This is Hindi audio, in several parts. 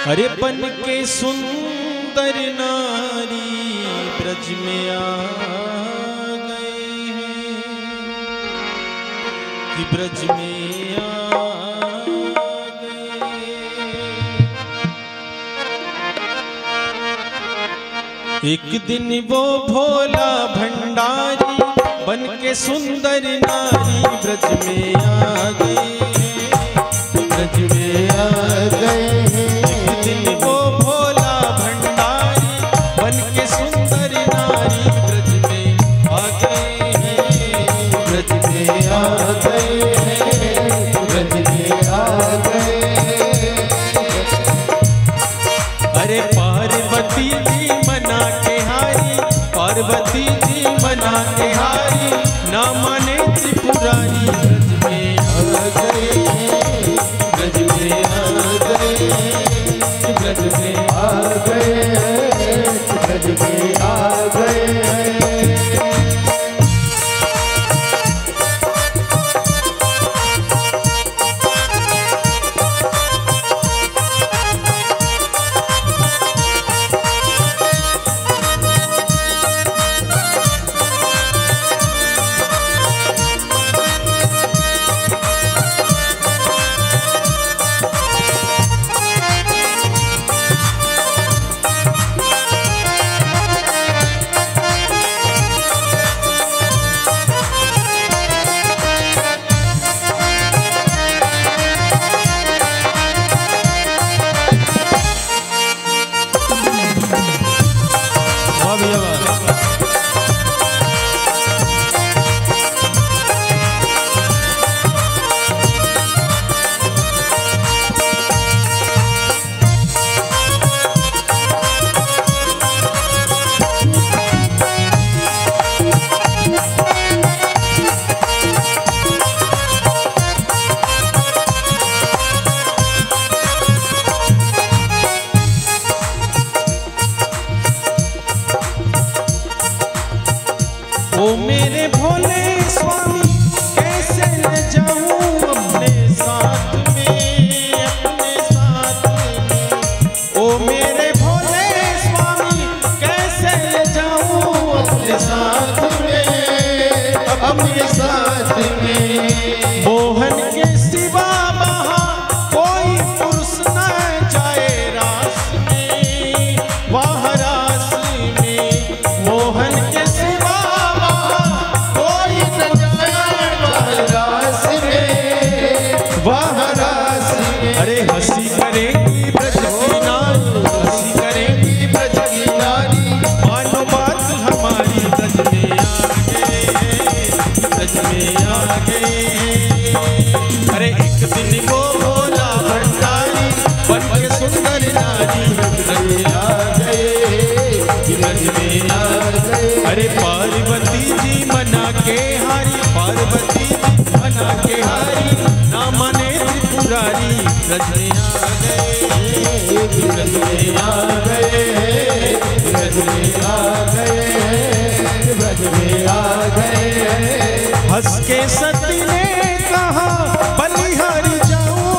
अरे बन के सुंदर नारी ब्रज में आ गए हैं कि ब्रज में आ गए। एक दिन वो भोला भंडारी बन के सुंदर नारी ब्रज में आ गए हैं, ब्रज में आ गए हैं। एक दिन वो भोला भंडारी बन के सुंदर नारी ब्रज में आ गए हैं, ब्रज में आ गए हैं, ब्रज में आ गए। अरे पार्वती जी मना के हारी, पार्वती जी मना के हारी, ना माने त्रिपुरारी ब्रज में आ गए हैं, ब्रज में आ गए हैं, ब्रज में आ गए हैं, ब्रज में आ गए हैं। ओ मेरे भोले स्वामी कैसे ले जाऊं अपने साथ में, अपने साथ में। ओ मेरे भोले स्वामी कैसे ले जाऊं अपने साथ में, अपने साथ में। मोहन के सिवा वहाँ कोई पुरुष न जाए रास में, वहाँ रास में। मोहन के सिवा अरे हंसी करेंगी ब्रज की नारी, हंसी करेंगी ब्रज की नारी, मानो बात हमारी ब्रज में आ गए, ब्रज में आ गए। अरे एक दिन वो भोला भंडारी बन के सुंदर नारी ब्रज में आ गए, ब्रज में आ गए। अरे पार्वती जी मना के हारी, पार्वती जी मना के हारी, ना माने त्रिपुरारी ब्रज में आ गए, ब्रज में आ गए, ब्रज में आ गए, ब्रज में आ गए। हंस के सती ने कहा बलिहारी जाऊं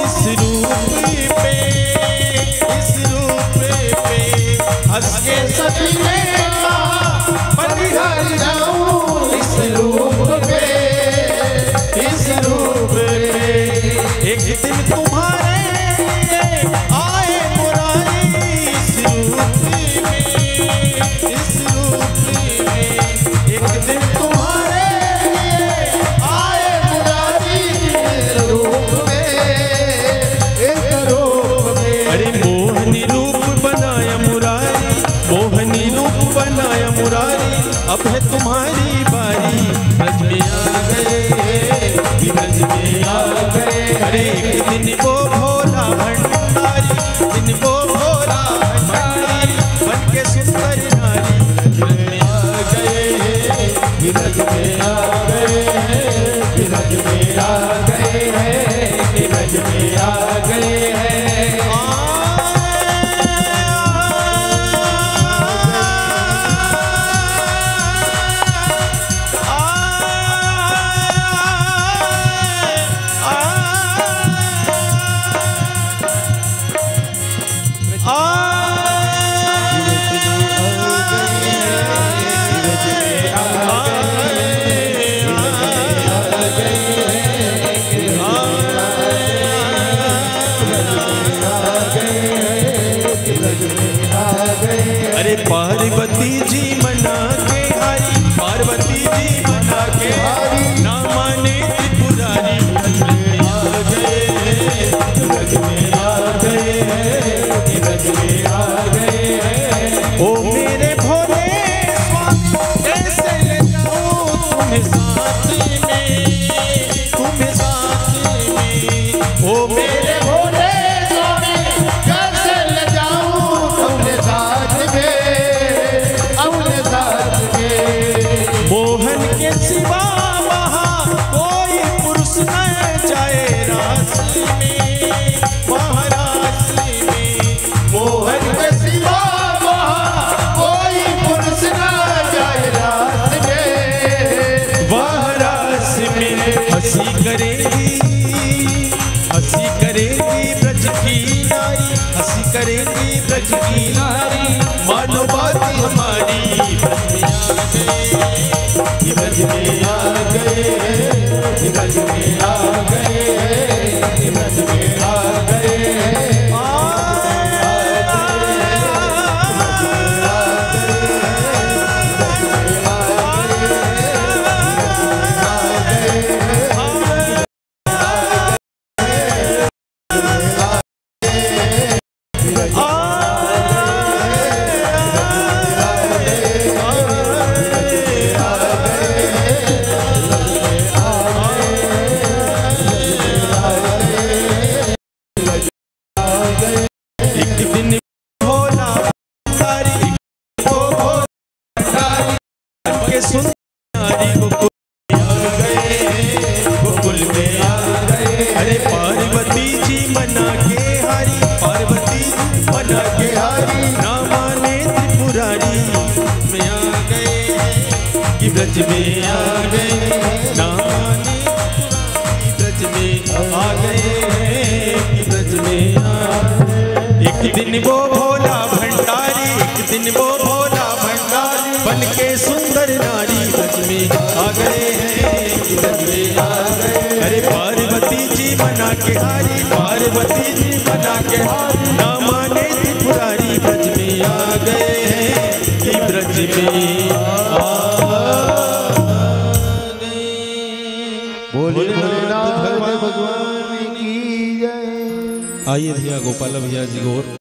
इस रूप पे, इस रूप पे। हंस के सती ने कहा बलिहारी जाऊं इस रूप पे, इस रूप पे। एक दिन तुम्हारे लिए आए मुरारी इस रूप अरे पार्वती जी मना के हारी, पार्वती जी मना के हारी, ना माने त्रिपुरारी ब्रज में आ गए, ब्रज में आ गए, ब्रज में आ गए। ओ मेरे भोले स्वामी कैसे ले जाऊं तुम्हें साथ में, तुम्हें साथ में। ओ मेरे भोले स्वामी कैसे ले जाऊं तुम्हें साथ में, अपने साथ में। मोहन के सिवा वहाँ कोई पुरुष न जाए रास में, महाराज में। मोहन के सिवा वहाँ कोई पुरुष न जाए रास में, महाराज में। हंसी करेगी, हंसी करेगी ब्रज की नारी, हंसी करेगी ब्रज की नारी, मानो बात हमारी। ब्रज में आ गए, ब्रज में आ गए, ब्रज में आ गए, ब्रज में आ गए। अरे पार्वती जी मना के हारी, पार्वती मना के हारी, ना माने त्रिपुरारी में आ गए, कि ब्रज में आ गए, ना माने ब्रज में आ गए, कि ब्रज में आ गए। एक दिन वो भोला भंडारी, एक दिन वो भोला भंडारी, बन के सुंदर नारी ब्रज में आ गए हैं, कि ब्रज में आ गए। अरे पार्वती जी मना के हारी, पार्वती जी मना के हारी, ना माने त्रिपुरारी ब्रज में आ गए हैं, कि ब्रज में आ गए। बोले भोलेनाथ भगवान की जय। आइए भैया गोपाल भैया जी गौर।